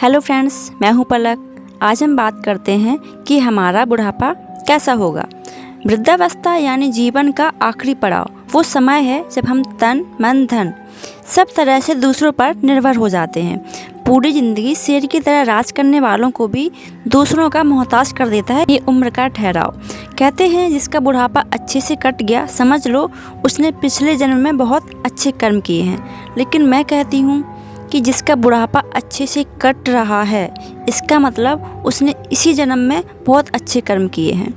Hello friends, मैं हूं पलक। आज हम बात करते हैं कि हमारा बुढ़ापा कैसा होगा। वृद्धावस्था यानी जीवन का आखिरी पड़ाव वो समय है जब हम तन मन धन सब तरह से दूसरों पर निर्भर हो जाते हैं। पूरी ज़िंदगी शेर की तरह राज करने वालों को भी दूसरों का मोहताज कर देता है ये उम्र का ठहराव। कहते हैं जिसका बुढ़ापा अच्छे से कट गया, समझ लो उसने पिछले जन्म में बहुत अच्छे कर्म किए हैं। लेकिन मैं कहती हूँ कि जिसका बुढ़ापा अच्छे से कट रहा है, इसका मतलब उसने इसी जन्म में बहुत अच्छे कर्म किए हैं।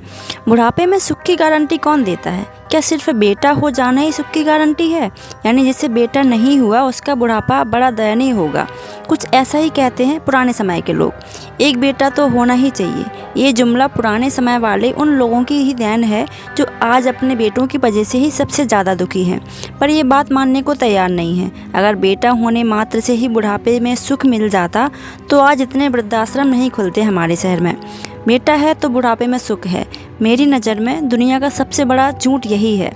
बुढ़ापे में सुख की गारंटी कौन देता है? क्या सिर्फ बेटा हो जाना ही सुख की गारंटी है? यानी जिससे बेटा नहीं हुआ उसका बुढ़ापा बड़ा दयनीय होगा। कुछ ऐसा ही कहते हैं पुराने समय के लोग, एक बेटा तो होना ही चाहिए। ये जुमला पुराने समय वाले उन लोगों की ही देन है जो आज अपने बेटों की वजह से ही सबसे ज़्यादा दुखी हैं, पर ये बात मानने को तैयार नहीं है। अगर बेटा होने मात्र से ही बुढ़ापे में सुख मिल जाता तो आज इतने वृद्धाश्रम नहीं खुलते हमारे शहर में। बेटा है तो बुढ़ापे में सुख है। मेरी नज़र में दुनिया का सबसे बड़ा झूठ यही है।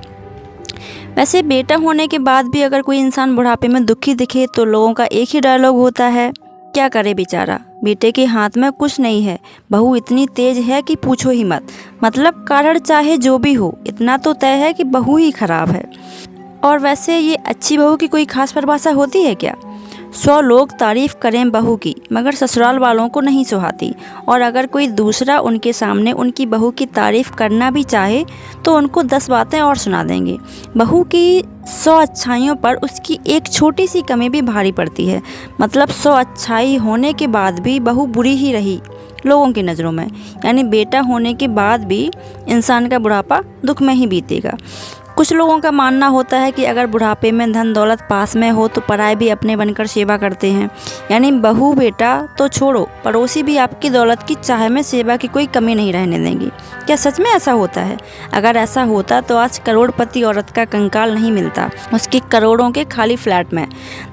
वैसे बेटा होने के बाद भी अगर कोई इंसान बुढ़ापे में दुखी दिखे तो लोगों का एक ही डायलॉग होता है, क्या करे बेचारा, बेटे के हाथ में कुछ नहीं है, बहू इतनी तेज है कि पूछो ही मत। मतलब कारण चाहे जो भी हो, इतना तो तय है कि बहू ही खराब है। और वैसे ये अच्छी बहू की कोई खास परिभाषा होती है क्या? 100 लोग तारीफ़ करें बहू की, मगर ससुराल वालों को नहीं सुहाती। और अगर कोई दूसरा उनके सामने उनकी बहू की तारीफ़ करना भी चाहे तो उनको 10 बातें और सुना देंगे। बहू की 100 अच्छाइयों पर उसकी एक छोटी सी कमी भी भारी पड़ती है। मतलब 100 अच्छाई होने के बाद भी बहू बुरी ही रही लोगों की नज़रों में। यानी बेटा होने के बाद भी इंसान का बुढ़ापा दुख में ही बीतेगा। कुछ लोगों का मानना होता है कि अगर बुढ़ापे में धन दौलत पास में हो तो पराए भी अपने बनकर सेवा करते हैं। यानी बहू बेटा तो छोड़ो, पड़ोसी भी आपकी दौलत की चाह में सेवा की कोई कमी नहीं रहने देंगी। क्या सच में ऐसा होता है? अगर ऐसा होता तो आज करोड़पति औरत का कंकाल नहीं मिलता उसके करोड़ों के खाली फ्लैट में।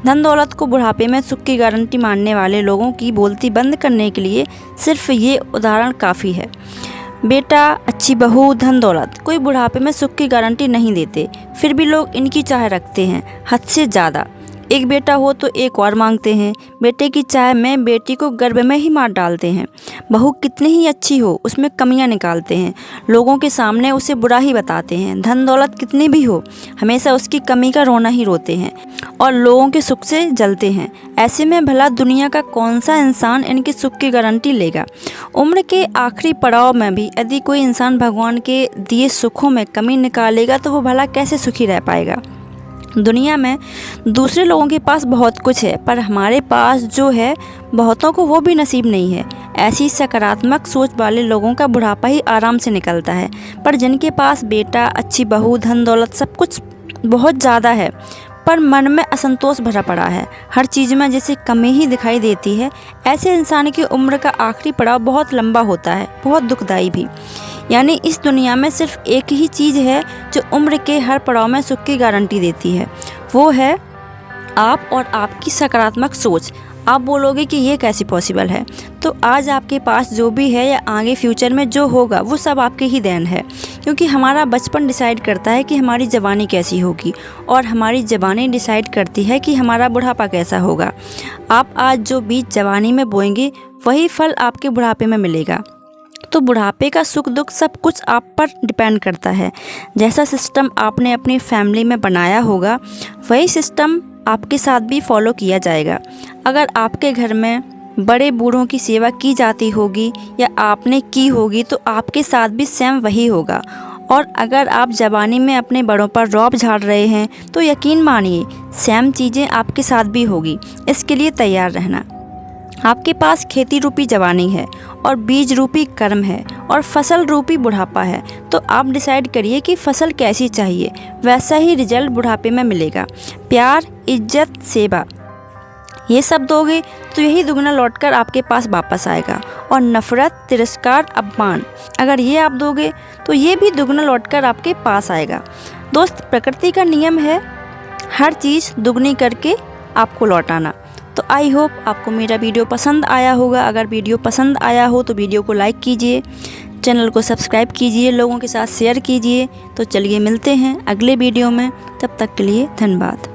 धन दौलत को बुढ़ापे में सुख की गारंटी मानने वाले लोगों की बोलती बंद करने के लिए सिर्फ ये उदाहरण काफ़ी है। बेटा, अच्छी बहू, धन दौलत कोई बुढ़ापे में सुख की गारंटी नहीं देते, फिर भी लोग इनकी चाह रखते हैं हद से ज़्यादा। एक बेटा हो तो एक और मांगते हैं। बेटे की चाह में बेटी को गर्भ में ही मार डालते हैं। बहू कितनी ही अच्छी हो उसमें कमियां निकालते हैं, लोगों के सामने उसे बुरा ही बताते हैं। धन दौलत कितनी भी हो हमेशा उसकी कमी का रोना ही रोते हैं और लोगों के सुख से जलते हैं। ऐसे में भला दुनिया का कौन सा इंसान इनके सुख की गारंटी लेगा? उम्र के आखिरी पड़ाव में भी यदि कोई इंसान भगवान के दिए सुखों में कमी निकालेगा तो वो भला कैसे सुखी रह पाएगा? दुनिया में दूसरे लोगों के पास बहुत कुछ है, पर हमारे पास जो है बहुतों को वो भी नसीब नहीं है। ऐसी सकारात्मक सोच वाले लोगों का बुढ़ापा ही आराम से निकलता है। पर जिनके पास बेटा, अच्छी बहू, धन दौलत सब कुछ बहुत ज़्यादा है पर मन में असंतोष भरा पड़ा है, हर चीज़ में जैसे कमी ही दिखाई देती है, ऐसे इंसान की उम्र का आखिरी पड़ाव बहुत लंबा होता है, बहुत दुखदाई भी। यानी इस दुनिया में सिर्फ एक ही चीज़ है जो उम्र के हर पड़ाव में सुख की गारंटी देती है, वो है आप और आपकी सकारात्मक सोच। आप बोलोगे कि ये कैसे पॉसिबल है? तो आज आपके पास जो भी है या आगे फ्यूचर में जो होगा वो सब आपके ही देन है, क्योंकि हमारा बचपन डिसाइड करता है कि हमारी जवानी कैसी होगी और हमारी जवानी डिसाइड करती है कि हमारा बुढ़ापा कैसा होगा। आप आज जो बीज जवानी में बोएंगे वही फल आपके बुढ़ापे में मिलेगा। तो बुढ़ापे का सुख दुख सब कुछ आप पर डिपेंड करता है। जैसा सिस्टम आपने अपनी फैमिली में बनाया होगा वही सिस्टम आपके साथ भी फॉलो किया जाएगा। अगर आपके घर में बड़े बूढ़ों की सेवा की जाती होगी या आपने की होगी तो आपके साथ भी सेम वही होगा। और अगर आप जवानी में अपने बड़ों पर रौब झाड़ रहे हैं तो यकीन मानिए सेम चीज़ें आपके साथ भी होगी। इसके लिए तैयार रहना। आपके पास खेती रूपी जवानी है और बीज रूपी कर्म है और फसल रूपी बुढ़ापा है। तो आप डिसाइड करिए कि फसल कैसी चाहिए, वैसा ही रिजल्ट बुढ़ापे में मिलेगा। प्यार, इज्जत, सेवा ये सब दोगे तो यही दुगना लौटकर आपके पास वापस आएगा। और नफरत, तिरस्कार, अपमान अगर ये आप दोगे तो ये भी दुगना लौटकर आपके पास आएगा। दोस्त, प्रकृति का नियम है हर चीज़ दुगनी करके आपको लौटाना। तो आई होप आपको मेरा वीडियो पसंद आया होगा। अगर वीडियो पसंद आया हो तो वीडियो को लाइक कीजिए, चैनल को सब्सक्राइब कीजिए, लोगों के साथ शेयर कीजिए। तो चलिए मिलते हैं अगले वीडियो में, तब तक के लिए धन्यवाद।